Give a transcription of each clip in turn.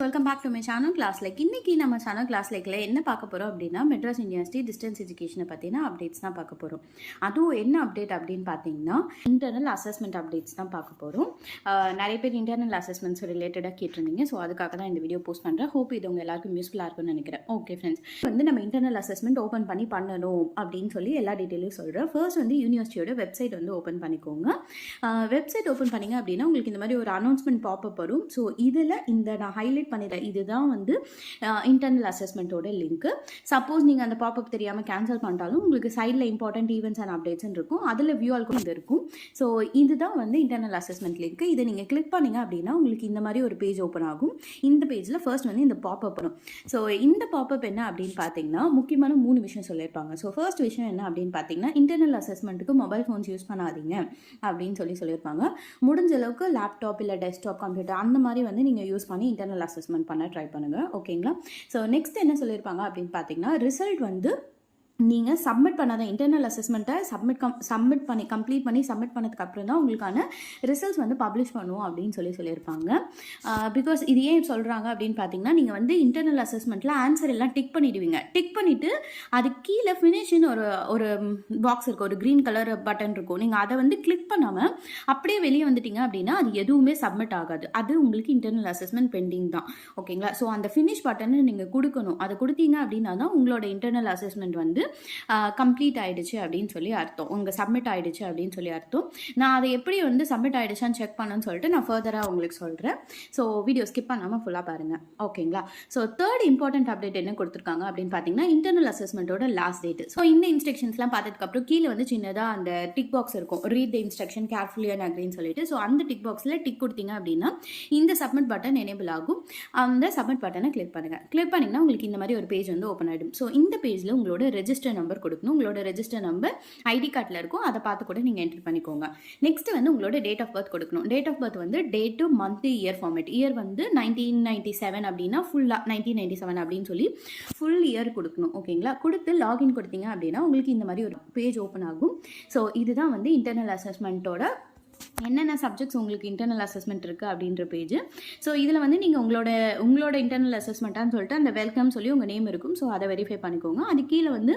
Welcome back to my channel class like. இன்றைக்கி நம்ம channel class லைக்கில் என்ன பார்க்க போகிறோம் அப்படின்னா, மெட்ராஸ் யூனிவர்சிட்டி டிஸ்டன்ஸ் எஜுகேஷனை பற்றின அப்டேட்ஸ் தான் பார்க்க போகிறோம். அதுவும் என்ன அப்டேட் அப்படின்னு பார்த்தீங்கன்னா, இன்டர்னல் அசஸ்மெண்ட் அப்டேட்ஸ் தான் பார்க்க போகிறோம். நிறைய பேர் இன்டர்னல் அசஸ்மெண்ட்ஸ் ரிலேட்டடாக கேட்டிருந்தீங்க. ஸோ அதுக்காக தான் இந்த வீடியோ போஸ்ட் பண்ணுறேன். ஹோப் இது உங்கள் எல்லாருக்கும் யூஸ்ஃபுல்லாக இருக்கும்னு நினைக்கிறேன். ஓகே ஃப்ரெண்ட்ஸ், நம்ம இன்டர்னல் அசஸ்மெண்ட் ஓப்பன் பண்ணி பண்ணணும் அப்படின்னு சொல்லி எல்லா டீட்டெயிலும் சொல்கிறேன். ஃபர்ஸ்ட் யூனிவர்சிட்டியோட வெப்சைட் ஓப்பன் பண்ணிக்கோங்க. வெப்சைட் ஓப்பன் பண்ணிங்க அப்படின்னா உங்களுக்கு இந்த மாதிரி ஒரு அனௌன்ஸ்மெண்ட் பாப்பப் வரும். ஸோ இதில் இந்த நான் ஹைலைட் பண்ணிடுறேன். இதுதான் இன்டர்னல் அசஸ்மெண்ட்டோட லிங்க்கு. சப்போஸ் நீங்கள் அந்த பாப்பப் தெரியாமல் கேன்சல் பண்ணிட்டாலும் உங்களுக்கு சைடில் இம்பார்ட்டன்ட் ஈவெண்ட்ஸ் அண்ட் அப்டேட்ஸ் இருக்கும். அதில் வியூ ஆல்க்கும் இது இருக்கும். ஸோ இதுதான் இன்டர்னல் அசஸ்மெண்ட் லிங்க்கு. இதை நீங்கள் கிளிக் பண்ணிங்க அப்படின்னா உங்களுக்கு இந்த மாதிரி ஒரு பேஜ் ஓப்பன் ஆகும். இந்த பேஜில் ஃபர்ஸ்ட் இந்த பாப்பப் வரும். ஸோ இந்த பாப்பப் என்ன அப்படின்னு பார்த்தீங்கன்னா, முக்கியமான 3 விஷயம் சொல்லியிருப்பாங்க. ஸோ ஃபர்ஸ்ட் விஷயம் என்ன அப்படின்னு பார்த்தீங்கன்னா, இன்டர்னல் அசஸ்மெண்ட்டுக்கு மொபைல் ஃபோன்ஸ் யூஸ் பண்ணாதீங்க அப்படின்னு சொல்லியிருப்பாங்க. முடிஞ்ச அளவுக்கு லேப்டாப் இல்லை டெஸ்க்டாப் கம்ப்யூட்டர் அந்த மாதிரி நீங்கள் யூஸ் பண்ணி இன்டர்னல் அசஸ்மெண்ட் பண்ண ட்ரை பண்ணுங்கள். ஓகேங்களா? ஸோ நெக்ஸ்ட் என்ன சொல்லியிருப்பாங்க அப்படின்னு பார்த்தீங்கன்னா, ரிசல்ட் நீங்கள் சப்மிட் பண்ணாத இன்டர்னல் அசஸ்மெண்ட்டை சப்மிட் பண்ணி கம்ப்ளீட் பண்ணி சப்மிட் பண்ணதுக்கு அப்புறம் தான் உங்களுக்கான ரிசல்ட்ஸ் பப்ளிஷ் பண்ணுவோம் அப்படின்னு சொல்லியிருப்பாங்க. பிகாஸ் இது ஏன் சொல்கிறாங்க அப்படின்னு பார்த்தீங்கன்னா, நீங்கள் இன்டர்னல் அசஸ்மெண்ட்டில் ஆன்சர் எல்லாம் டிக் பண்ணிடுவீங்க. டிக் பண்ணிவிட்டு அது கீழே ஃபினிஷ்னு ஒரு பாக்ஸ் இருக்கும், ஒரு க்ரீன் கலர் பட்டன் இருக்கும். நீங்கள் அதை கிளிக் பண்ணாமல் அப்படியே வெளியே வந்துட்டீங்க அப்படின்னா அது எதுவுமே சப்மிட் ஆகாது. அது உங்களுக்கு இன்டர்னல் அசஸ்மெண்ட் பெண்டிங் தான். ஓகேங்களா? ஸோ அந்த ஃபினிஷ் பட்டனை நீங்கள் கொடுக்கணும். அதை கொடுத்தீங்க அப்படின்னா தான் உங்களோட இன்டர்னல் அசஸ்மெண்ட் கம்ப்ளீட் ஆயிடுச்சு அப்படின்னு சொல்லி அர்த்தம். உங்கள் சப்மிட் ஆயிடுச்சு அப்படின்னு சொல்லி அர்த்தம். நான் அதை எப்படி சப்மிட் ஆயிடுச்சான்னு செக் பண்ணணும்னு சொல்லிட்டு நான் ஃபர்தராக உங்களுக்கு சொல்கிறேன். ஸோ வீடியோ ஸ்கிப் பண்ணாமல் ஃபுல்லாக பாருங்கள். ஓகேங்களா? ஸோ தேர்ட் இம்பார்ட்டன்ட் அப்டேட் என்ன கொடுத்துருக்காங்க அப்படின்னு பார்த்தீங்கன்னா, இன்டர்னல் அசஸ்மெண்ட்டோட லாஸ்ட் டேட். ஸோ இந்த இன்ஸ்ட்ரக்ஷன்ஸ்லாம் பார்த்ததுக்கப்புறம் கீழே சின்னதாக அந்த டிக் பாக்ஸ் இருக்கும், read the instruction carefully and அக்ரின்னு சொல்லிட்டு. ஸோ அந்த டிக் பாக்ஸில் டிக் கொடுத்தீங்க அப்படின்னா இந்த சப்மிட் பட்டன் எனேபிள் ஆகும். அந்த சப்மிட் பட்டனை கிளிக் பண்ணுங்கள். கிளிக் பண்ணிங்கன்னா உங்களுக்கு இந்த மாதிரி ஒரு பேஜ் ஓப்பன் ஆகிடும். ஸோ இந்த பேஜில் உங்களோட ரெஜிஸ்டர் நம்பர் கொடுக்கணும். உங்களோட ரெஜிஸ்டர் நம்பர் ஐடி கார்டில் இருக்கும். அதை பார்த்து கூட நீங்கள் என்டர் பண்ணிக்கோங்க. நெக்ஸ்ட் உங்களோட டேட் ஆஃப் பர்த் கொடுக்கணும். Date of birth date, month, year format. Year 1997 அப்படின்னா ஃபுல்லாக 1997 அப்படின்னு சொல்லி ஃபுல் இயர் கொடுக்கணும். ஓகேங்களா? கொடுத்து லாகின் கொடுத்தீங்க அப்படின்னா உங்களுக்கு இந்த மாதிரி ஒரு பேஜ் ஓப்பன் ஆகும். ஸோ இதுதான் இன்டர்னல் அசஸ்மெண்ட்டோட என்னென்ன சப்ஜெக்ட்ஸ் உங்களுக்கு இன்டர்னல் அசஸ்மெண்ட் இருக்குது அப்படின்ற பேஜ். ஸோ இதில் நீங்கள் உங்களோட இன்டர்னல் அசஸ்மெண்ட்டான்னு சொல்லிட்டு அந்த வெல்கம் சொல்லி உங்கள் நேம் இருக்கும். ஸோ அதை வெரிஃபை பண்ணிக்கோங்க. அது கீழே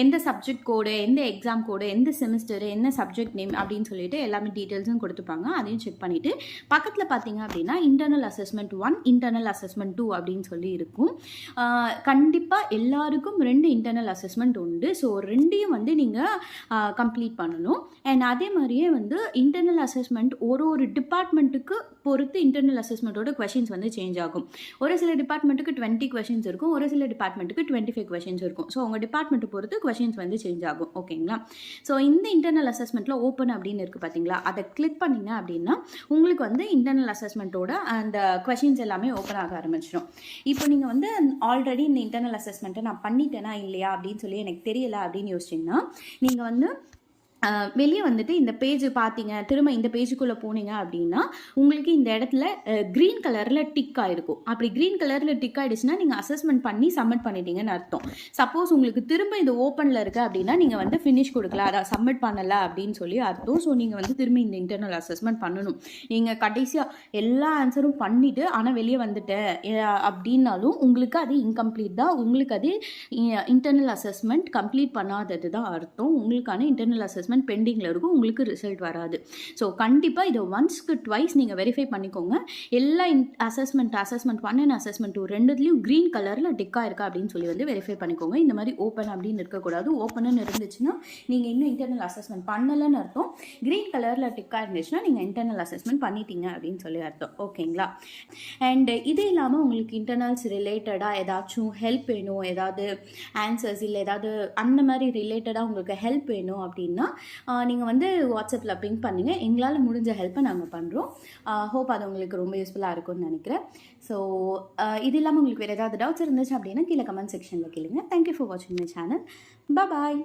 எந்த சப்ஜெக்ட் கோடு, எந்த எக்ஸாம் கோடு, எந்த செமிஸ்டர், என்ன சப்ஜெக்ட் நேம் அப்படின்னு சொல்லிட்டு எல்லாமே டீட்டெயில்ஸும் கொடுத்துப்பாங்க. அதையும் செக் பண்ணிவிட்டு பக்கத்தில் பார்த்தீங்க அப்படின்னா இன்டர்னல் அசஸ்மெண்ட் 1, இன்டர்னல் அசஸ்மெண்ட் 2 அப்படின்னு சொல்லி இருக்கும். கண்டிப்பாக எல்லாருக்கும் 2 இன்டர்னல் அசஸ்மெண்ட் உண்டு. ஸோ 2யும் நீங்கள் கம்ப்ளீட் பண்ணணும். அண்ட் அதே மாதிரியே இன்டர்னல் அசஸ்மெண்ட் ஒரு டிபார்ட்மெண்ட்டுக்கு பொறுத்து இன்டர்னல் அசஸ்மெண்ட்டோட கொஷின்ஸ் சேஞ்ச் ஆகும். ஒரு சில டிபார்ட்மெண்ட்டுக்கு 20 கொஷின்ஸ் இருக்கும், ஒரு சில டிபார்ட்மெண்ட்டுக்கு 25 கொஷின்ஸ் இருக்கும். ஸோ உங்கள் டிபார்ட்மெண்ட்டை பொறுத்து கொஷின்ஸ் சேஞ்ச் ஆகும். ஓகேங்களா? ஸோ இந்த இன்டர்னல் அசஸ்மெண்ட்டில் ஓப்பன் அப்படின்னு இருக்குது பார்த்தீங்களா, அதை கிளிக் பண்ணிங்க அப்படின்னா உங்களுக்கு இன்டர்னல் அசஸ்மெண்ட்டோட அந்த கொஷின்ஸ் எல்லாமே ஓப்பன் ஆக ஆரம்பிச்சிடும். இப்போ நீங்கள் ஆல்ரெடி இந்த இன்டர்னல் அசஸ்மெண்ட்டை நான் பண்ணிட்டேனா இல்லையா அப்படின்னு சொல்லி எனக்கு தெரியலை அப்படின்னு யோசிச்சிங்கன்னா, நீங்கள் வெளியே இந்த பேஜ் பார்த்தீங்க, திரும்ப இந்த பேஜுக்குள்ளே போனீங்க அப்படின்னா உங்களுக்கு இந்த இடத்துல க்ரீன் கலரில் டிக் ஆகிருக்கும். அப்படி க்ரீன் கலரில் டிக் ஆகிடுச்சுன்னா நீங்கள் அசஸ்மெண்ட் பண்ணி சப்மிட் பண்ணிட்டீங்கன்னு அர்த்தம். சப்போஸ் உங்களுக்கு திரும்ப இது ஓப்பனில் இருக்குது அப்படின்னா நீங்கள் ஃபினிஷ் கொடுக்கல, அதை சப்மிட் பண்ணலை அப்படின்னு சொல்லி அர்த்தம். ஸோ நீங்கள் திரும்ப இந்த இன்டர்னல் அசஸ்மெண்ட் பண்ணணும். நீங்கள் கடைசியாக எல்லா ஆன்சரும் பண்ணிவிட்டு ஆனால் வெளியே வந்துட்டேன் அப்படின்னாலும் உங்களுக்கு அது இன்கம்ப்ளீட் தான். உங்களுக்கு அது இன்டர்னல் அசஸ்மெண்ட் கம்ப்ளீட் பண்ணாதது தான் அர்த்தம். உங்களுக்கான இன்டர்னல் அசஸ்மெண்ட் பெண்டிங்கில் இருக்கும், உங்களுக்கு ரிசல்ட் வராது. ஸோ கண்டிப்பாக இதை ஒன்ஸ்க்கு ட்வைஸ் நீங்கள் வெரிஃபை பண்ணிக்கோங்க. எல்லா அசஸ்மெண்ட் 1 அண்ட் அசஸ்மெண்ட் 2 ரெண்டுத்துலேயும் க்ரீன் கலரில் டிக்காக இருக்கா அப்படின்னு சொல்லி வெரிஃபை பண்ணிக்கோங்க. இந்த மாதிரி ஓப்பன் அப்படின்னு இருக்கக்கூடாது. ஓப்பன்னு இருந்துச்சுன்னா நீங்கள் இன்னும் இன்டர்னல் அசஸ்மெண்ட் பண்ணலைன்னு அர்த்தம். க்ரீன் கலரில் டிக்காக இருந்துச்சுன்னா நீங்கள் இன்டர்னல் அசஸ்மெண்ட் பண்ணிட்டீங்க அப்படின்னு சொல்லி அர்த்தம். ஓகேங்களா? அண்ட் இது இல்லாமல் உங்களுக்கு இன்டர்னல்ஸ் ரிலேட்டடாக ஏதாச்சும் ஹெல்ப் வேணும், ஏதாவது ஆன்சர்ஸ் இல்லை ஏதாவது அந்த மாதிரி ரிலேட்டடாக உங்களுக்கு ஹெல்ப் வேணும் அப்படின்னா நீங்கள் வாட்ஸ்அப்பில் பிங்க் பண்ணுங்கள். எங்களால் முடிஞ்ச ஹெல்ப்பை நாங்கள் பண்ணுறோம். ஹோப் அது உங்களுக்கு ரொம்ப யூஸ்ஃபுல்லாக இருக்கும்னு நினைக்கிறேன். ஸோ இது இல்லாமல் உங்களுக்கு வேறு ஏதாவது டவுட்ஸ் இருந்துச்சு அப்படின்னா கீழே கமெண்ட் செக்ஷனில் கேளுங்க. தேங்க்யூ ஃபார் வாட்சிங் மை சேனல். பாய்.